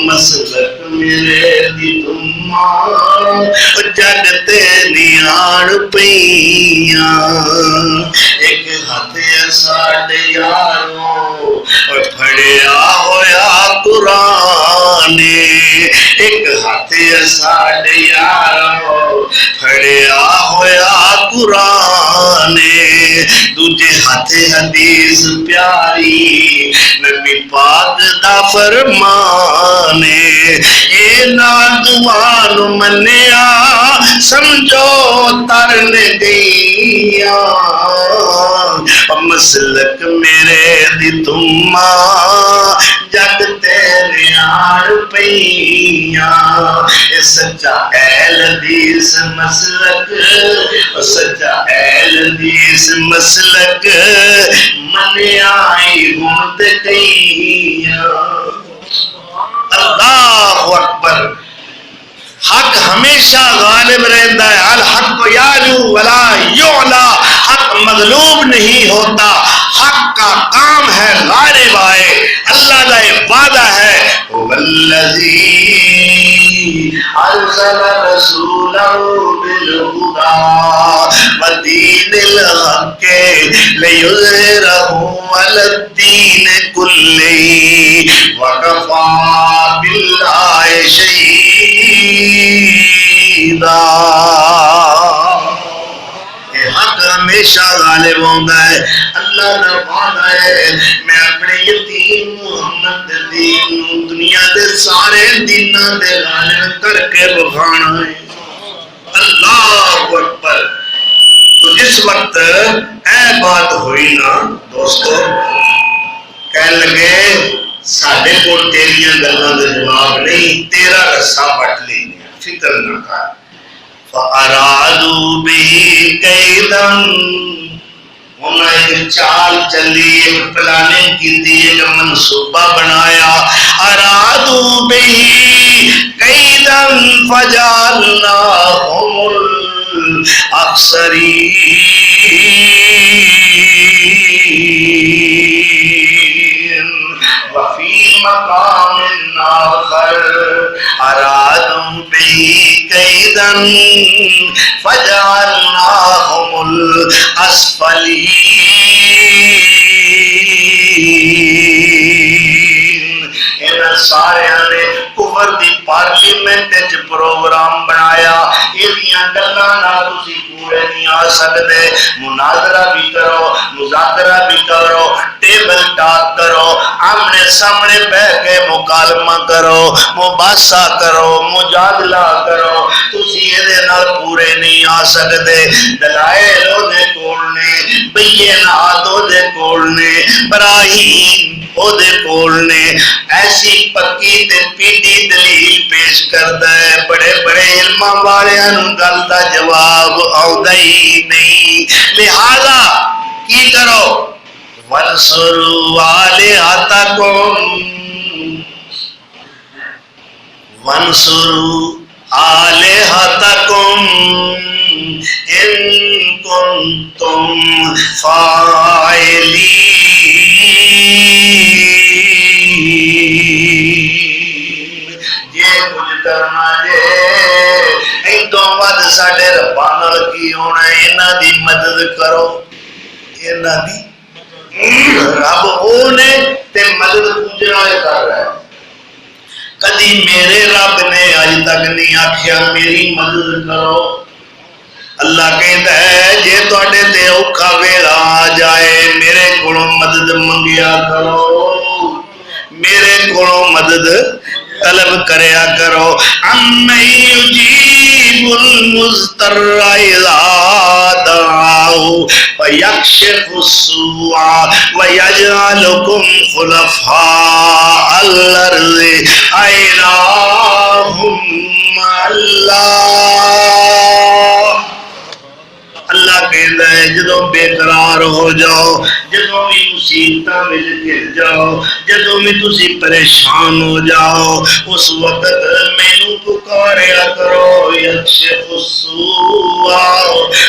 مسلک میرے دی تما جگتے نیاڑ پیاں ایک ہاتھ ساڈے یاروں پھڑیا ہویا قرآن ایک ہاتھ ساڈے یاروں پھڑیا ہویا قرآن دوجے ہاتھ حدیث پیاری نبی پاک دا فرمان اے نادوان منیا سمجھو ترن گئیاں مسلک میرے دی تما جگ تیرے آڑ پیاں سچا اہل حدیث مسلک سچا اہل حدیث مسلک منیائی گھومت گئیاں اللہ اکبر حق ہمیشہ غالب رہتا ہے الحق یعلو ولا یعلا حق مغلوب نہیں ہوتا حق کا کام ہے غالب آئے اللہ کا یہ وعدہ ہے والذی ارسل رسولہ بالہدی ودین الحق لیظہرہ علی الدین کلہ وکفی باللہ شہیدا حق ہمیشہ غالب ہوتا ہے اللہ کا وعدہ ہے میں اپنے یتیم محمد دین دنیا دے سارے دیناں دے غالب کر کے بخانا ہے اللہ اکبر تو جس وقت اے بات ہوئی نا دوستو کہنے لگے ساڈے کول تیریاں گلاں دے جواب نہیں تیرا رسا پٹ لینے فکر نہ کر فَأَرَادُوا بِهِ كَيْدًا انہوں نے ایک چال چلی ایک پلاننگ کی تھی ایک منصوبہ بنایا ارادوا به كيدا فجعلناهم الأخسرين وفي مقام آخر ارادوا به كيدا فجعلناهم الاسفلین ان سارے نے کفر دی پارلیمنٹ وچ پروگرام بنایا ایہدیاں گلاں نال تسی پورے نہیں آ سکدے مناظرہ بھی کرو مذاکرہ بھی کرو ٹیبل ٹاک کرو آمنے سامنے بیٹھ کے مکالمہ کرو مباحثہ کرو مجادلہ کرو تسی ایدے نال پورے نہیں آ سکدے دلائل دے کول نے بینات دے کول نے براہین دے کول نے ایسی پکی تے پیٹی دلیل پیش کرتا ہے بڑے بڑے علماء والیاں نوں گل دا جواب آؤندا ہی نہیں لہذا کی کرو وَانْصُرُوا آلِهَتَكُمْ وَانْصُرُوا آلِهَتَكُمْ إِن كُنتُمْ فَاعِلِينَ یہ کچھ کرنا جے ایدوں ود ساڈے رباں نال کی ہونا انہاں دی مدد کرو انہاں دی رب وہ نے تے مدد پوجنا کر رہا ہے کدی میرے رب نے اج تک نہیں آکھیا میری مدد کرو اللہ کہتا ہے جے تواڈے تے اوکھا ویلا آ جائے میرے کولوں مدد منگیا کرو میرے کولوں مدد طلب کریا کرو اَمَّن يُجِيبُ الْمُضْطَرَّ إِذَا دَعَاهُ وَيَكْشِفُ السُّوءَ وَيَجْعَلُكُمْ خُلَفَاءَ الْأَرْضِ أَإِلَٰهٌ مَّعَ اللَّهِ اللہ کہتا دینا ہے جدوں بے قرار ہو جاؤ جدوں بھی مصیبتاں وچ گر جاؤ جدوں بھی تسی پریشان ہو جاؤ اس وقت مینوں پکاریا کرو یکشف السوء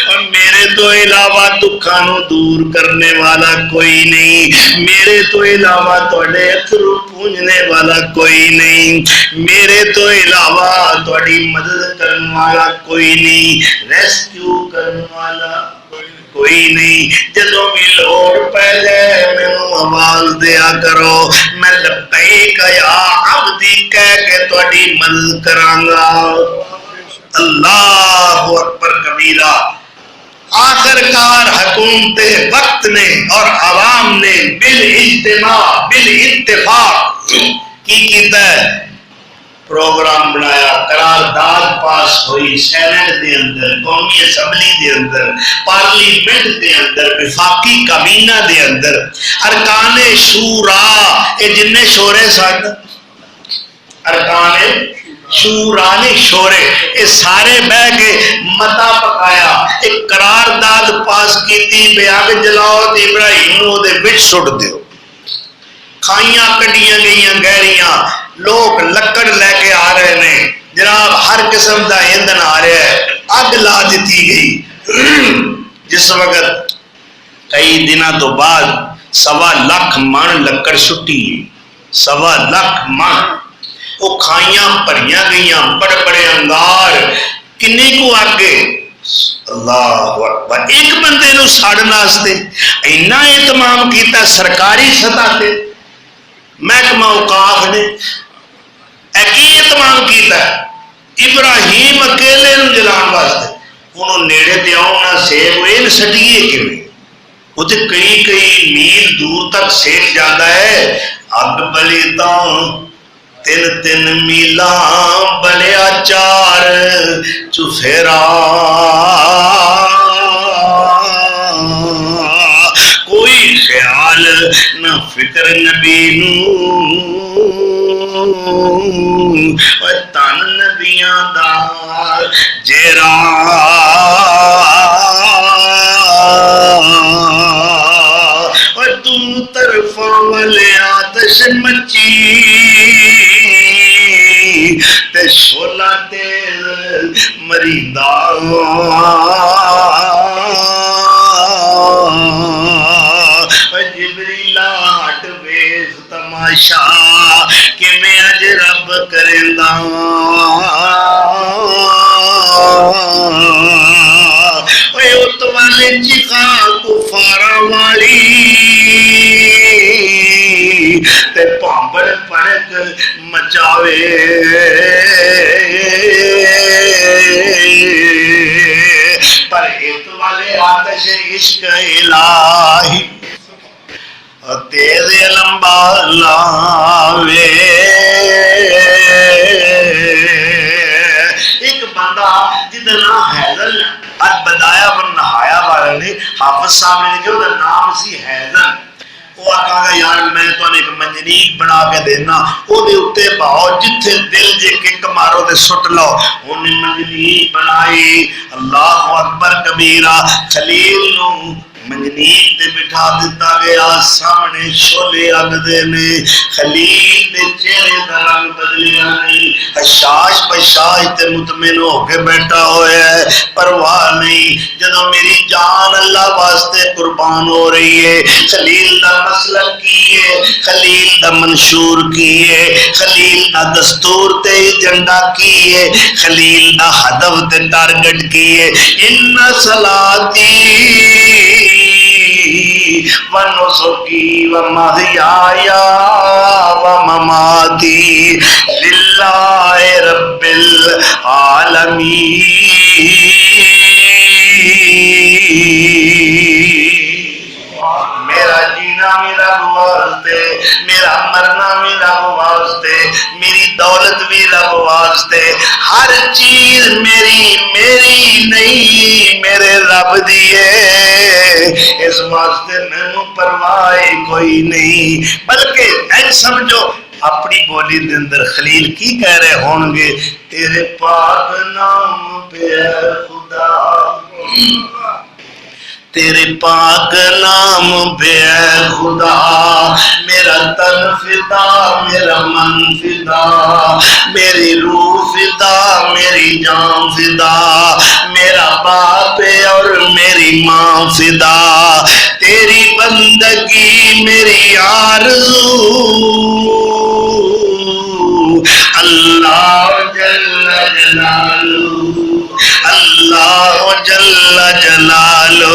اور میرے تو علاوہ دکھاں نو دور کرنے والا کوئی نہیں میرے تو علاوہ تواڈے اتھرو پونجنے والا کوئی نہیں میرے تو علاوہ تواڈی مدد کرنے والا کوئی نہیں ریسکیو کرنے والا کوئی نہیں جدوں بھی لوڑ پے جائے مینوں آواز دیا کرو میں لبیک یا عبدی کہہ کے تواڈی مدد کراں گا اللہ اکبر کبیرہ آخر کار حکومت وقت نے اور عوام نے بالاجتماع بالاتفاق کی کیتا ہے پروگرام بنایا قرارداد پاس ہوئی سینٹ دے اندر قومی اسمبلی دے اندر پارلیمنٹ دے اندر وفاقی کابینہ دے اندر ارکان شورا یہ جن شورے سن ارکان شورا نے شورے یہ سارے بہ کے متا پکایا ایک قرارداد پاس کیتی بے آگ جلاؤ تے ابراہیم نو دے وچ سٹ دیو کھائیاں کڈیاں گئیاں گہریاں لوگ لکڑ لے کے آ رہے ہیں جناب ہر قسم کا ایندھن آ رہا ہے اگ لا دیتی گئی جس وقت کئی دنوں تو بعد 1.25 لاکھ من لکڑ سٹی 1.25 لاکھ من وہ کھائیاں بھریاں گئیاں بڑے بڑے انگار کنے کو آگے اللہ اکبر ایک بندے نو ساڑن واسطے اینا اہتمام کیتا سرکاری سطح تے محکمہ اوقاف نے ایک اہتمام کیتا ابراہیم اکیلے نو جلان واسطے انہوں نیڑے تے آؤ نہ سیب ہوئے نہ سٹیے کیویں وہ تے کئی میل دور تک سیک جاتا ہے اگ بلی تاں 3 میلاں بلیا 4 چفیرا کوئی خیال نہ فکر نبی نو تن نبیاں دا جیرا دو طرفاں والے آتش مچی تے شولا تیز مریندہ جبریل ہٹ ویس تماشا کہ میں اج رب کریندا اوے ات والے چیخاں کفاراں والی تے پامبڑ پڑک مچاوے پر ایت والے آتش عشق الہی تیز لمبا لاوے ایک بندہ جدنا حیزل اب بدایا پر نہایا والے نے حافظ صاحب نے لکھے وہ نام سی حیزل وہ آقا گا یار میں تو ایک منجنیک بنا کے دینا وہ دے اتے باؤ جتھے دل جے کک مارو دے سٹ لو انہیں منجنیک بنائی اللہ اکبر کبیرہ خلیل نو منجنیک دے بٹھا دیتا گیا سامنے شولے اگ دے نے خلیل دے چہرے دا رنگ بدلیا نہیں حشاش بشاش تے مطمئن ہو کے بیٹھا ہویا ہے پرواہ نہیں جدو میری جان اللہ واسطے قربان ہو رہی ہے خلیل دا مسلک کی ہے خلیل دا منشور کی ہے خلیل دا دستور تے ایجنڈا کی ہے خلیل دا ہدف تے ٹارگٹ کی ہے ان صلاتی ونسکی ومحیایا ومماتی للہ رب العالمین میرا جینا میرا واسطے میرا مرنا میرا واسطے میری دولت بھی رب واسطے ہر چیز میری نہیں میرے رب دیے اس واسطے میں پرواہ کوئی نہیں بلکہ ایک سمجھو اپنی بولی دے اندر خلیل کی کہہ رہے ہوں گے تیرے پاک نام پہ خدا تیرے پاک نام پہ اے خدا میرا تن فدا میرا من فدا میری روح فدا میری جان فدا میرا باپ اور میری ماں فدا تیری بندگی میری آرزو اللہ جل جلالہ اللہ جل جلالہ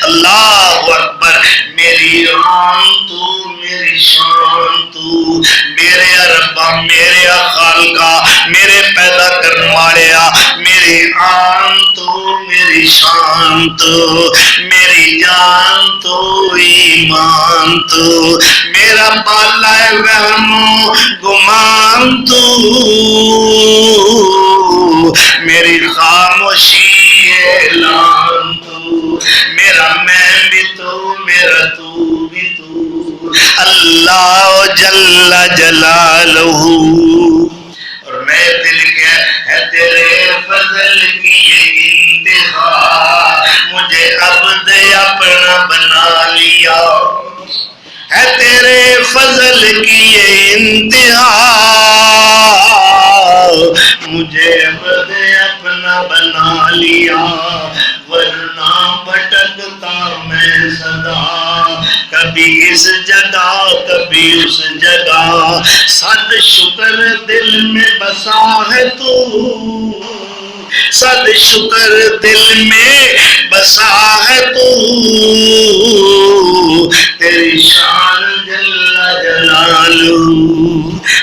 اللہ اکبر میری آن تو میری شان تو میرے ربا میرے خالقہ میرے پیدا کرنے والیا میری آن تو میری شان تو میری جان تو ایمان تو میرا بالا وہم گمان تو میری خاموشی اعلان تو میرا میں بھی تو میرا تو بھی تو اللہ جل جلالہ اور میں دل کے ہے تیرے فضل کی یہ انتہا مجھے عبد اپنا بنا لیا ہے تیرے فضل کی یہ انتہا مجھے عبد اپنا بنا لیا ورنہ بھٹکتا میں صدا کبھی اس جگہ کبھی اس جگہ صد شکر دل میں بسا ہے تو صد شکر دل میں بسا ہے تو تیری شان جل جلالہ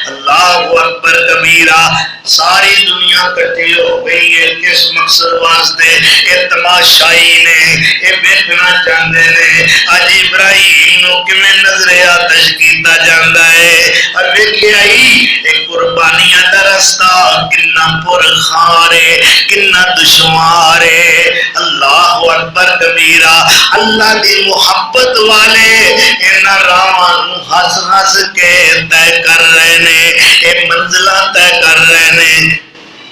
اللہ اکبر کبیرہ ساری دنیا کٹھی ہو گئی ہے کس مقصد واسطے یہ تماشائی نے یہ دیکھنا چاہتے ہیں اج ابراہیم نو کیویں نظر آتش کیتا جاندا ہے اور ویکھیا ہی ایک قربانیاں دا رستہ کنا پرخار ہے کنا دشوار ہے اللہ اکبر کبیرہ اللہ دی محبت والے انہاں راواں نو ہس ہس کے طے کر رہے نے اے منزلہ طے کر رہے نے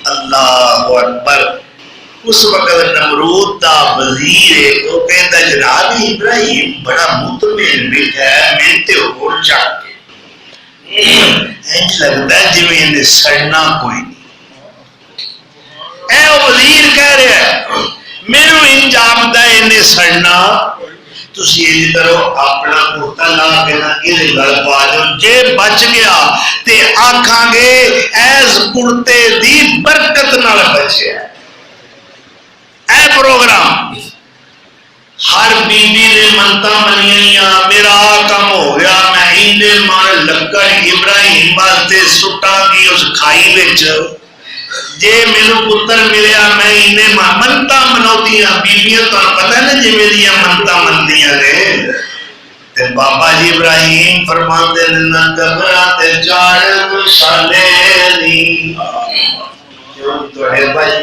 اللہ اکبر اس وقت نمرود دا وزیر ہے وہ کہتا جناب ابراہیم بڑا مطمئن بیٹھا ہے ملتے ہو چاہ کے انج لگتا ہے جی میں نے سڑنا کوئی نہیں اے وزیر کہہ رہا ہے میرے انج آمدہ انہیں سڑنا تسی یہ کرو اپنا کرتا لا کے نا یہ گل پا جاؤ جے بچ گیا تے آکھاں گے ایز کرتے دی برکت نال بچیا اے پروگرام ہر بی بی نے منتا منیاں میرا کم ہو گیا میں ایندے مار لکڑ ابراہیم واسطے سٹا گی اس کھائی وچ جے میرے پتر ملیا میں انہیں منتا منوتیاں بیبیاں تو پتہ ہے جی میری منتا منتیاں نے تے بابا جی ابراہیم فرماتے نہ گھبراتے چاڑ شالے نہیں جو تو ہے بھائی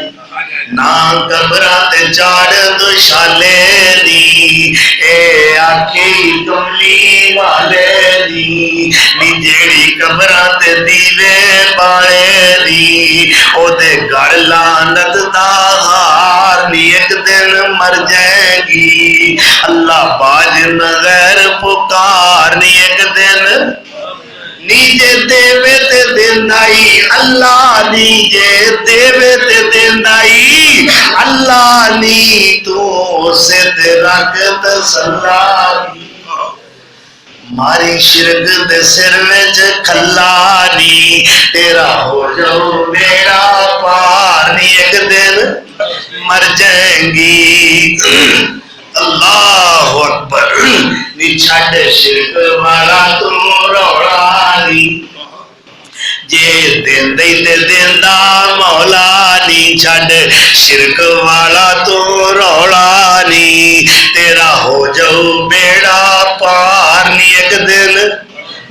نہ گھبراتے چاڑ دشالے دی اے آکھی کملی والے دی نی جیڑی گھبراتے دیوے بارے دی او دے گھر لعنت دا ہار نی ایک دن مر جائے گی اللہ باج نغیر پکار نی ایک دن نیجے دیوے تے دیندائی اللہ نیجے دیوے تے دیندائی اللہ نی تو سے تے رکھت سلانی ماری شرک دے سر وچ کھلانی تیرا ہو جاؤ میرا پار نی ایک دن مر جائیں گی اللہ اکبر نی چھڑ شرک والا تم روڑانی جے دین دے دیندا مولا نی چھڑ شرک والا تو روڑانی تیرا ہو جاؤ بیڑا پار نی ایک دن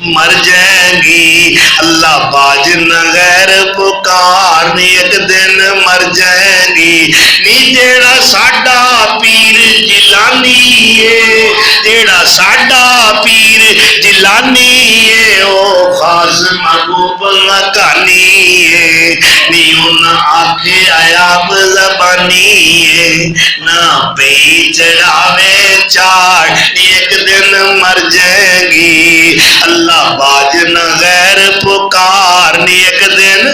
مر جائیں گی اللہ باج نہ غیر پکارنی ایک دن مر جائیں گی نی جیڑا ساڈا پیر جیلانی ہے جیڑا ساڈا پیر جیلانی ہے او خاص محبوب مکانی ہے نی ان آکھے عیاب زبانی ہے نہ پہ چڑھاوے چاڑ نی ایک دن مر جائیں گی اللہ باج نہ غیر پکارنی ایک دن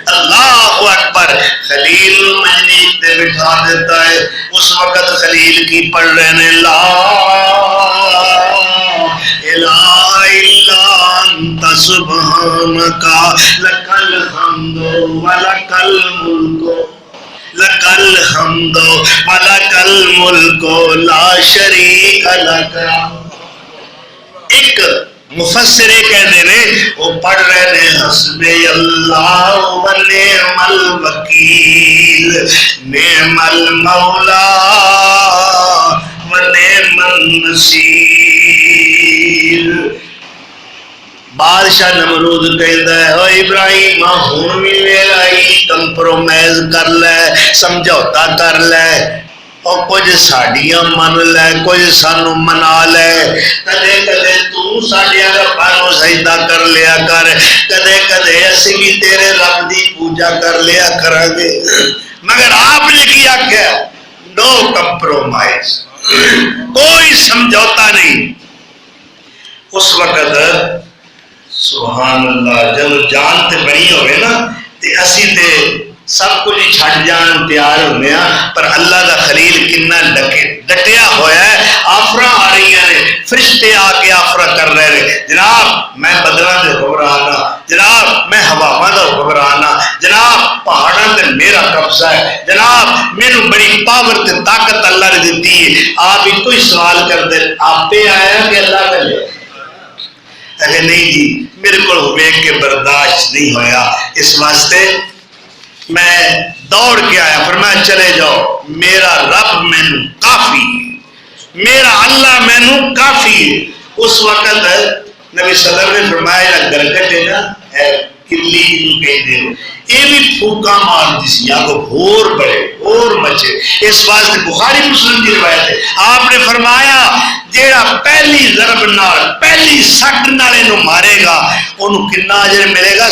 اللہ اکبر خلیل مجنید پہ بٹھا دیتا ہے اس وقت خلیل کی پڑھ رہے نے لا الہ الا انت سبحانک لک الحمد ولک الملک لک الحمد ولک الملک لا شریک لک ایک مفسر کہتے ہیں وہ پڑھ رہے ہیں حسبی اللہ و نعم الوکیل نعم المولا و نعم النصیر بادشاہ نمرود کہتا ہے او ابراہیم ہون بھی میرا ہی کمپرومائز کر لے سمجھوتا کر لے اور کچھ ساڑیاں من لے کچھ سانو منا لے کدے کدے تو ساڑیاں رباں نو سجدہ کر لیا کر کدے کدے اسی بھی تیرے رب دی پوجا کر لیا کریں گے مگر آپ نے کیا کیا نو کمپرومائز کوئی سمجھوتا نہیں اس وقت سبحان اللہ جب جان تے بنی ہوئے نا تے اسی تے سب کچھ چھٹ جان تیار ہونے پر اللہ دا خلیل کنا ڈٹیا ہوا ہے آفرہ آ رہی ہیں فرشتے آ کے آفرہ کر رہے ہیں جناب میں بدلہ دے حکمرانا جناب میں ہواواں دا حکمرانا جناب پہاڑاں تے میرا قبضہ ہے جناب میرے بڑی پاور تے طاقت اللہ نے دیتی ہے آپ ایک کوئی سوال کر دیں آپ پہ آیا کہ اللہ کا لے اگر نہیں جی میرے کو ویکھ کے برداشت نہیں ہویا اس واسطے میں دوڑ کے آیا فرمایا چلے جاؤ میرا رب مینو کافی میرا اللہ مینو کافی اس وقت نبی صدر نے فرمایا گرگٹ ہے نا کلی کہہ دے یہ بھی پھوکا مار جس یا کو بھور بڑے اور مچے اس واسطے بخاری مسلم کی روایت ہے آپ نے فرمایا جیڑا پہلی ضرب نال پہلی سٹ نال انہوں مارے گا انہوں کتنا اجر ملے گا